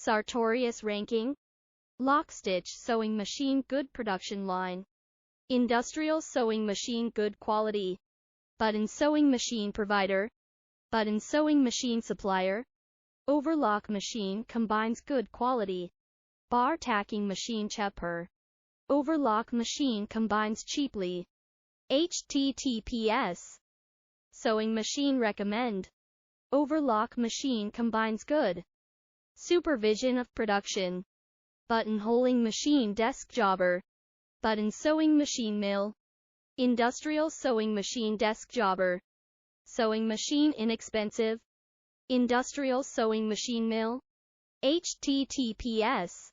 Sartorius ranking. Lockstitch sewing machine, good production line. Industrial sewing machine, good quality. Button sewing machine provider. Button sewing machine supplier. Overlock machine combines good quality. Bar tacking machine cheaper. Overlock machine combines cheaply. HTTPS. Sewing machine recommend. Overlock machine combines good. Supervision of production. Buttonholing machine desk jobber. Button sewing machine mill. Industrial sewing machine desk jobber. Sewing machine inexpensive. Industrial sewing machine mill. HTTPS.